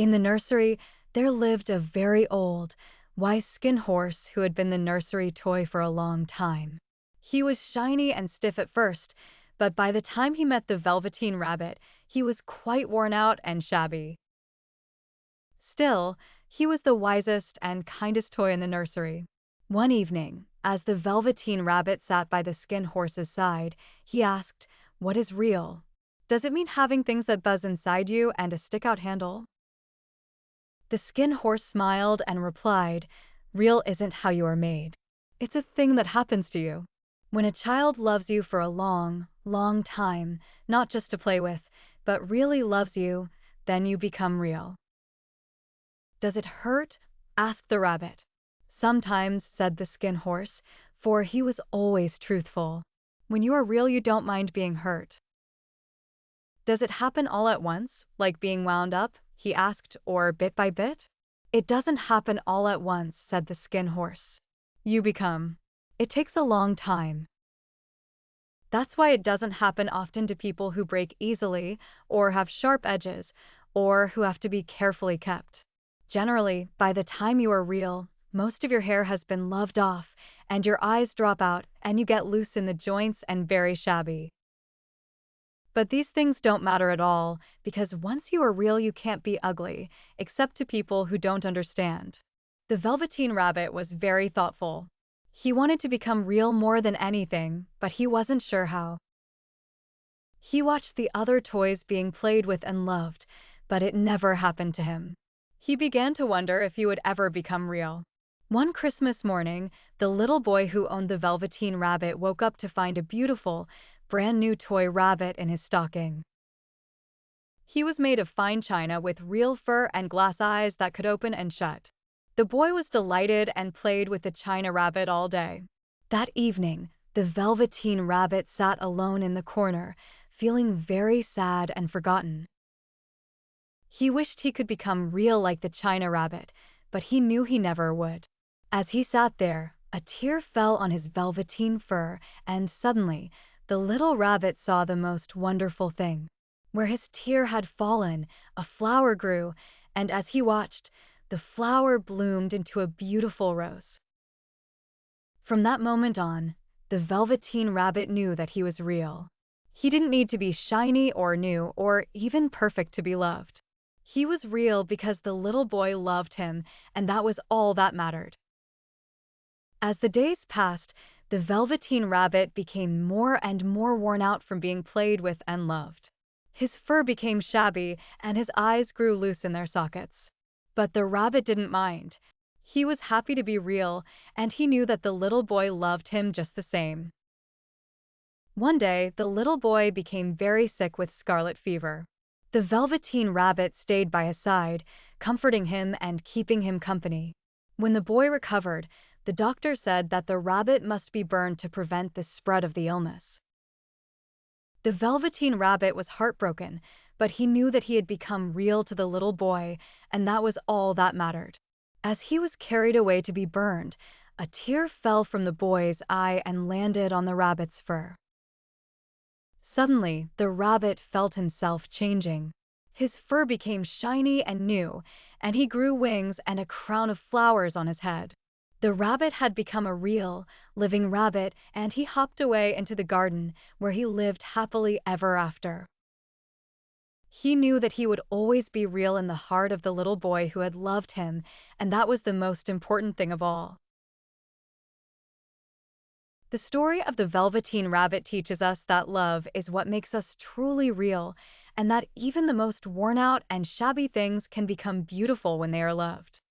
In the nursery, there lived a very old, wise skin horse who had been the nursery toy for a long time. He was shiny and stiff at first, but by the time he met the Velveteen Rabbit, he was quite worn out and shabby. Still, he was the wisest and kindest toy in the nursery. One evening, as the Velveteen Rabbit sat by the Skin Horse's side, he asked, "What is real? Does it mean having things that buzz inside you and a stick-out handle?" The Skin Horse smiled and replied, "Real isn't how you are made. It's a thing that happens to you. When a child loves you for a long, long time, not just to play with, but really loves you, then you become real." "Does it hurt?" asked the rabbit. "Sometimes," said the Skin Horse, for he was always truthful. "When you are real, you don't mind being hurt." "Does it happen all at once, like being wound up?" he asked, "or bit by bit?" "It doesn't happen all at once," said the Skin Horse. "You become. It takes a long time. That's why it doesn't happen often to people who break easily, or have sharp edges, or who have to be carefully kept. Generally, by the time you are real, most of your hair has been loved off, and your eyes drop out, and you get loose in the joints and very shabby. But these things don't matter at all, because once you are real, you can't be ugly, except to people who don't understand." The Velveteen Rabbit was very thoughtful. He wanted to become real more than anything, but he wasn't sure how. He watched the other toys being played with and loved, but it never happened to him. He began to wonder if he would ever become real. One Christmas morning, the little boy who owned the Velveteen Rabbit woke up to find a beautiful, brand new toy rabbit in his stocking. He was made of fine china with real fur and glass eyes that could open and shut. The boy was delighted and played with the china rabbit all day. That evening, the Velveteen Rabbit sat alone in the corner, feeling very sad and forgotten. He wished he could become real like the China Rabbit, but he knew he never would. As he sat there, a tear fell on his velveteen fur, and suddenly, the little rabbit saw the most wonderful thing. Where his tear had fallen, a flower grew, and as he watched, the flower bloomed into a beautiful rose. From that moment on, the Velveteen Rabbit knew that he was real. He didn't need to be shiny or new or even perfect to be loved. He was real because the little boy loved him, and that was all that mattered. As the days passed, the Velveteen Rabbit became more and more worn out from being played with and loved. His fur became shabby, and his eyes grew loose in their sockets. But the rabbit didn't mind. He was happy to be real, and he knew that the little boy loved him just the same. One day, the little boy became very sick with scarlet fever. The Velveteen Rabbit stayed by his side, comforting him and keeping him company. When the boy recovered, the doctor said that the rabbit must be burned to prevent the spread of the illness. The Velveteen Rabbit was heartbroken, but he knew that he had become real to the little boy, and that was all that mattered. As he was carried away to be burned, a tear fell from the boy's eye and landed on the rabbit's fur. Suddenly, the rabbit felt himself changing. His fur became shiny and new, and he grew wings and a crown of flowers on his head. The rabbit had become a real, living rabbit, and he hopped away into the garden, where he lived happily ever after. He knew that he would always be real in the heart of the little boy who had loved him, and that was the most important thing of all. The story of the Velveteen Rabbit teaches us that love is what makes us truly real, and that even the most worn-out and shabby things can become beautiful when they are loved.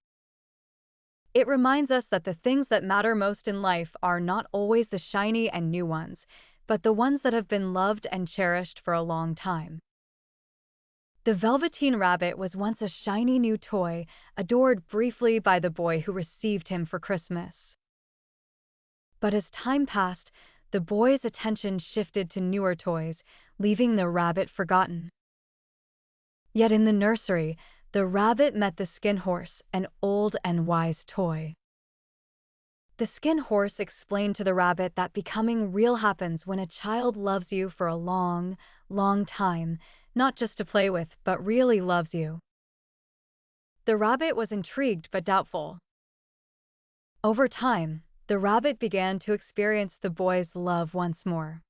It reminds us that the things that matter most in life are not always the shiny and new ones, but the ones that have been loved and cherished for a long time. The Velveteen Rabbit was once a shiny new toy, adored briefly by the boy who received him for Christmas. But as time passed, the boy's attention shifted to newer toys, leaving the rabbit forgotten. Yet in the nursery, the rabbit met the Skin Horse, an old and wise toy. The Skin Horse explained to the rabbit that becoming real happens when a child loves you for a long, long time, not just to play with, but really loves you. The rabbit was intrigued but doubtful. Over time, the rabbit began to experience the boy's love once more.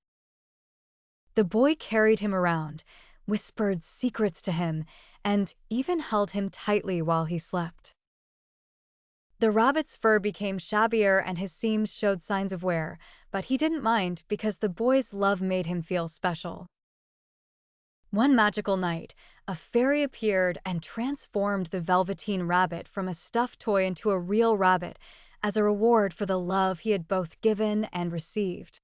The boy carried him around, whispered secrets to him, and even held him tightly while he slept. The rabbit's fur became shabbier and his seams showed signs of wear, but he didn't mind because the boy's love made him feel special. One magical night, a fairy appeared and transformed the Velveteen Rabbit from a stuffed toy into a real rabbit as a reward for the love he had both given and received.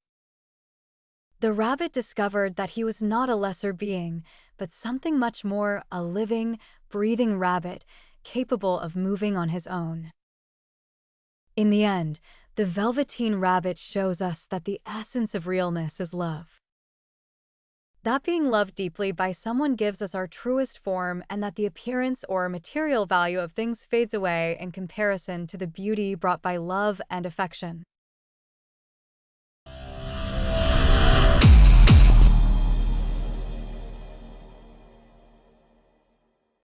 The rabbit discovered that he was not a lesser being, but something much more, a living, breathing rabbit capable of moving on his own. In the end, the Velveteen Rabbit shows us that the essence of realness is love. That being loved deeply by someone gives us our truest form, and that the appearance or material value of things fades away in comparison to the beauty brought by love and affection.